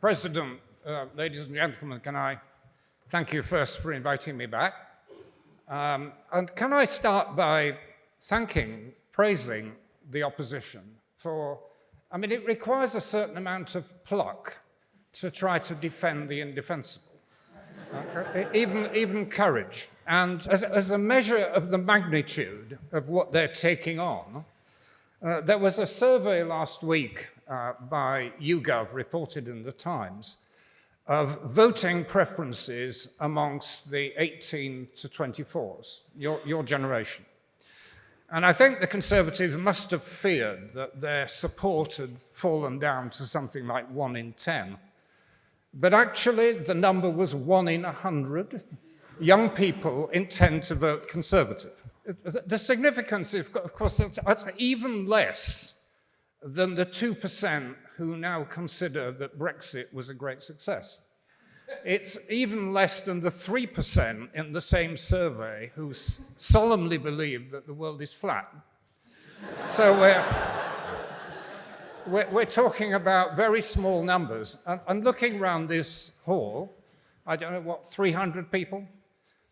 President, ladies and gentlemen, can I thank you first for inviting me back? And can I start by praising the opposition for, it requires a certain amount of pluck to try to defend the indefensible, even courage. And as a measure of the magnitude of what they're taking on, there was a survey last week by YouGov, reported in the Times, of voting preferences amongst the 18 to 24s, your generation. And I think the Conservatives must have feared that their support had fallen down to something like 1 in 10. But actually, the number was 1 in 100. Young people intend to vote Conservative. The significance, of course, that's even less than the 2% who now consider that Brexit was a great success. It's even less than the 3% in the same survey who solemnly believe that the world is flat. So we're talking about very small numbers. And looking around this hall, I don't know what, 300 people?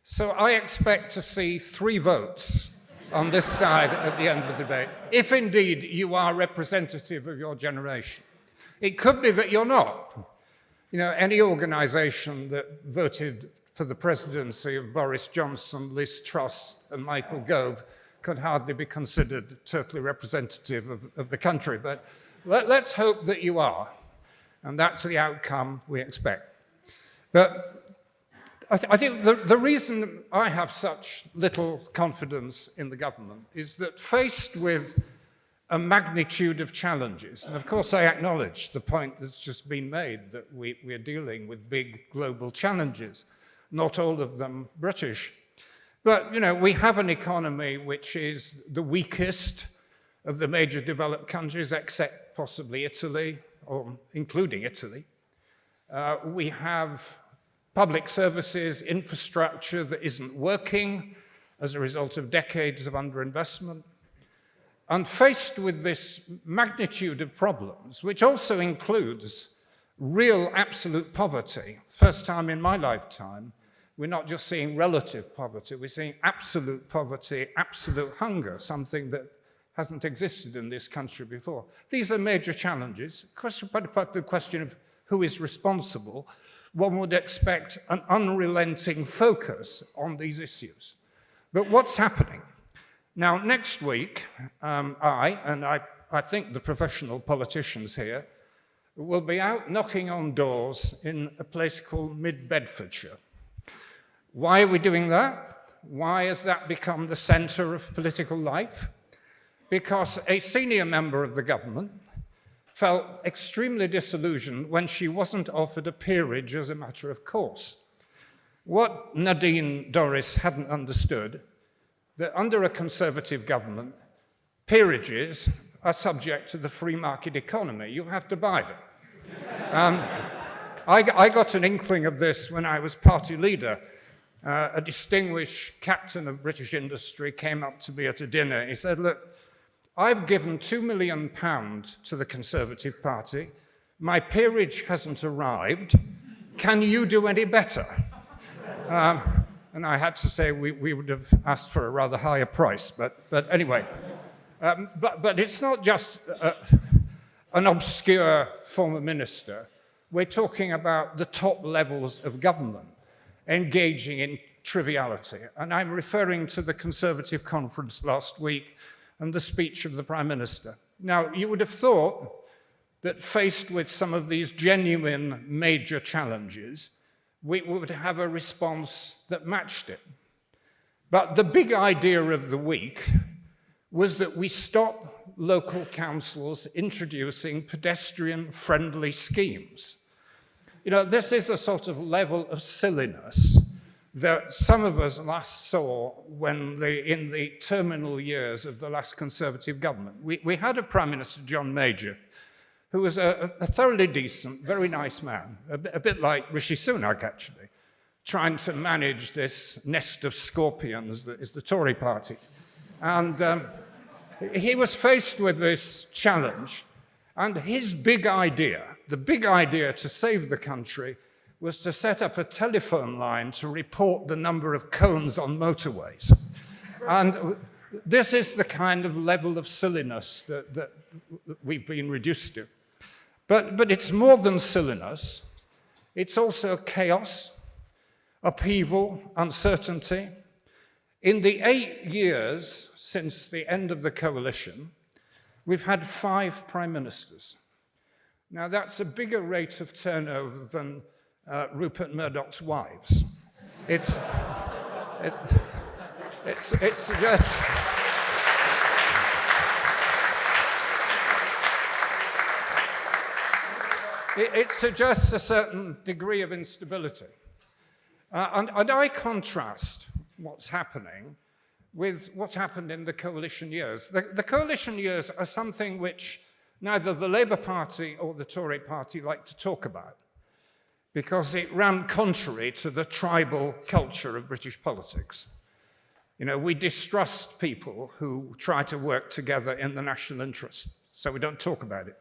So I expect to see 3 votes on this side at the end of the debate, if indeed you are representative of your generation. It could be that you're not. You know, any organization that voted for the presidency of Boris Johnson, Liz Truss, and Michael Gove could hardly be considered totally representative of the country. But let's hope that you are, and that's the outcome we expect. But I think the reason I have such little confidence in the government is that faced with a magnitude of challenges, and of course I acknowledge the point that's just been made that we're dealing with big global challenges, not all of them British. But, you know, we have an economy which is the weakest of the major developed countries, except possibly Italy, or including Italy. We have public services, infrastructure that isn't working as a result of decades of underinvestment. And faced with this magnitude of problems, which also includes real absolute poverty, first time in my lifetime, we're not just seeing relative poverty, we're seeing absolute poverty, absolute hunger, something that hasn't existed in this country before. These are major challenges. But the question of who is responsible, one would expect an unrelenting focus on these issues. But what's happening? Now, next week, I think the professional politicians here, will be out knocking on doors in a place called Mid-Bedfordshire. Why are we doing that? Why has that become the centre of political life? Because a senior member of the government felt extremely disillusioned when she wasn't offered a peerage as a matter of course. What Nadine Dorries hadn't understood, that under a Conservative government, peerages are subject to the free market economy. You have to buy them. I got an inkling of this when I was party leader. A distinguished captain of British industry came up to me at a dinner. He said, look, I've given £2 million to the Conservative Party. My peerage hasn't arrived. Can you do any better? And I had to say we would have asked for a rather higher price. But anyway, but it's not just an obscure former minister. We're talking about the top levels of government engaging in triviality. And I'm referring to the Conservative conference last week and the speech of the Prime Minister. Now, you would have thought that faced with some of these genuine major challenges, we would have a response that matched it. But the big idea of the week was that we stop local councils introducing pedestrian-friendly schemes. You know, this is a sort of level of silliness that some of us last saw when in the terminal years of the last Conservative government. We had a Prime Minister, John Major, who was a thoroughly decent, very nice man, a bit like Rishi Sunak, actually, trying to manage this nest of scorpions that is the Tory party. And he was faced with this challenge, and his big idea the big idea to save the country was to set up a telephone line to report the number of cones on motorways. And this is the kind of level of silliness that we've been reduced to. But it's more than silliness. It's also chaos, upheaval, uncertainty. In the 8 years since the end of the coalition, we've had 5 prime ministers. Now, that's a bigger rate of turnover than Rupert Murdoch's wives. It suggests a certain degree of instability. And I contrast what's happening with what's happened in the coalition years. The coalition years are something which neither the Labour Party or the Tory Party like to talk about, because it ran contrary to the tribal culture of British politics. You know, we distrust people who try to work together in the national interest, so we don't talk about it.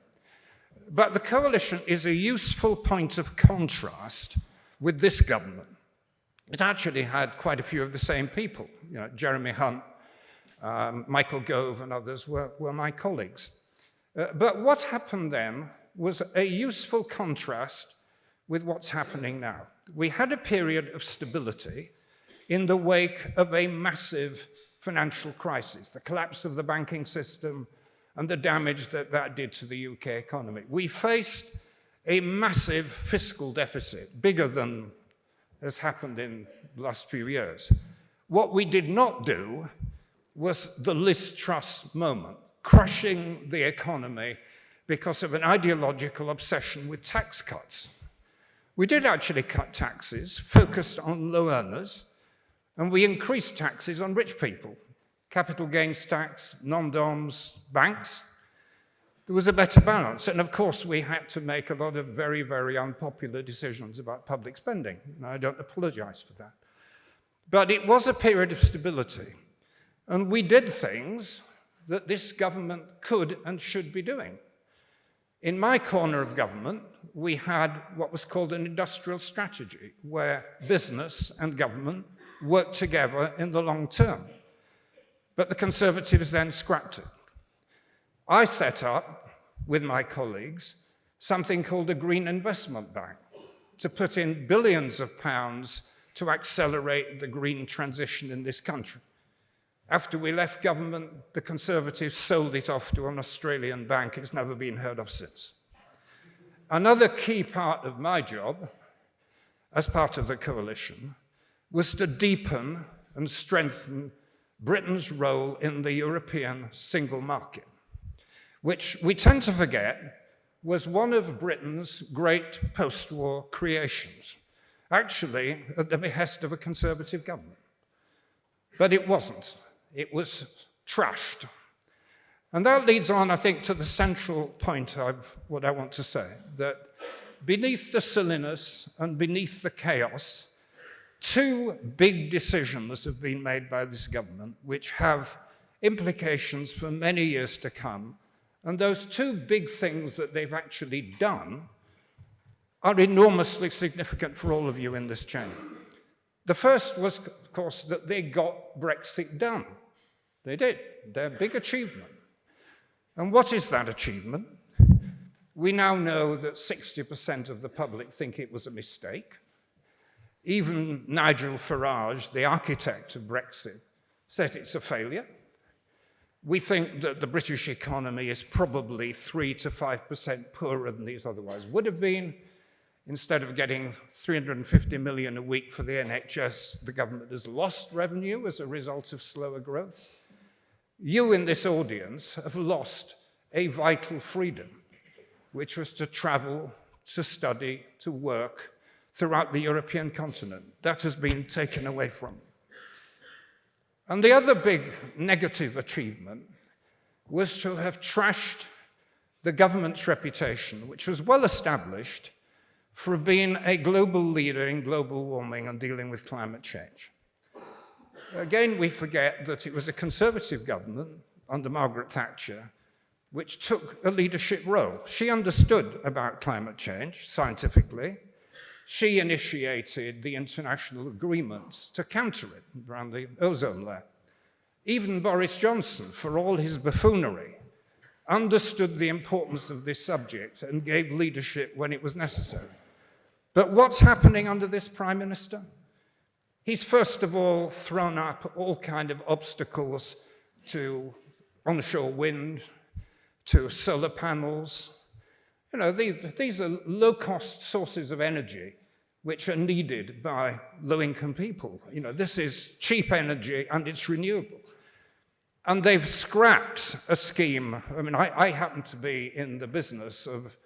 But the coalition is a useful point of contrast with this government. It actually had quite a few of the same people. You know, Jeremy Hunt, Michael Gove, and others were my colleagues. But what happened then was a useful contrast with what's happening now. We had a period of stability in the wake of a massive financial crisis, the collapse of the banking system and the damage that did to the UK economy. We faced a massive fiscal deficit, bigger than has happened in the last few years. What we did not do was the Liz Truss moment, crushing the economy because of an ideological obsession with tax cuts. We did actually cut taxes, focused on low earners, and we increased taxes on rich people. Capital gains tax, non-doms, banks. There was a better balance. And of course, we had to make a lot of very, very unpopular decisions about public spending. And I don't apologize for that. But it was a period of stability. And we did things that this government could and should be doing. In my corner of government, we had what was called an industrial strategy, where business and government worked together in the long term. But the Conservatives then scrapped it. I set up, with my colleagues, something called a Green Investment Bank to put in billions of pounds to accelerate the green transition in this country. After we left government, the Conservatives sold it off to an Australian bank. It's never been heard of since. Another key part of my job, as part of the coalition, was to deepen and strengthen Britain's role in the European single market, which we tend to forget was one of Britain's great post-war creations, actually at the behest of a Conservative government. But it wasn't. It was trashed. And that leads on, I think, to the central point of what I want to say, that beneath the silliness and beneath the chaos, 2 big decisions have been made by this government which have implications for many years to come. And those 2 big things that they've actually done are enormously significant for all of you in this chamber. The first was, of course, that they got Brexit done. They did. Their big achievement. And what is that achievement? We now know that 60% of the public think it was a mistake. Even Nigel Farage, the architect of Brexit, says it's a failure. We think that the British economy is probably 3 to 5% poorer than it otherwise would have been. Instead of getting 350 million a week for the NHS, the government has lost revenue as a result of slower growth. You in this audience have lost a vital freedom, which was to travel, to study, to work throughout the European continent. That has been taken away from. And the other big negative achievement was to have trashed the government's reputation, which was well established for being a global leader in global warming and dealing with climate change. Again, we forget that it was a Conservative government under Margaret Thatcher which took a leadership role. She understood about climate change scientifically. She initiated the international agreements to counter it around the ozone layer. Even Boris Johnson, for all his buffoonery, understood the importance of this subject and gave leadership when it was necessary. But what's happening under this Prime Minister? He's first of all thrown up all kinds of obstacles to onshore wind, to solar panels. You know, these are low-cost sources of energy which are needed by low-income people. You know, this is cheap energy and it's renewable. And they've scrapped a scheme. I mean, I happen to be in the business of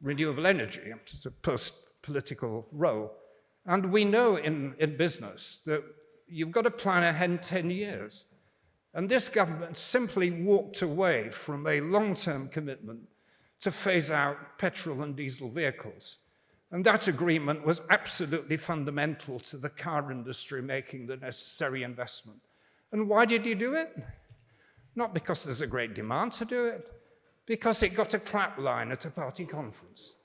renewable energy. It's a post-political role. And we know in business that you've got to plan ahead 10 years. And this government simply walked away from a long-term commitment to phase out petrol and diesel vehicles. And that agreement was absolutely fundamental to the car industry making the necessary investment. And why did he do it? Not because there's a great demand to do it, because it got a clapline at a party conference.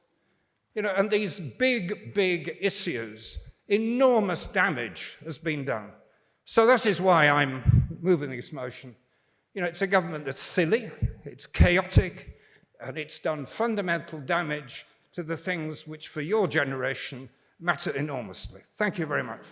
You know, and these big, big issues, enormous damage has been done. So that is why I'm moving this motion. You know, it's a government that's silly, it's chaotic, and it's done fundamental damage to the things which for your generation matter enormously. Thank you very much.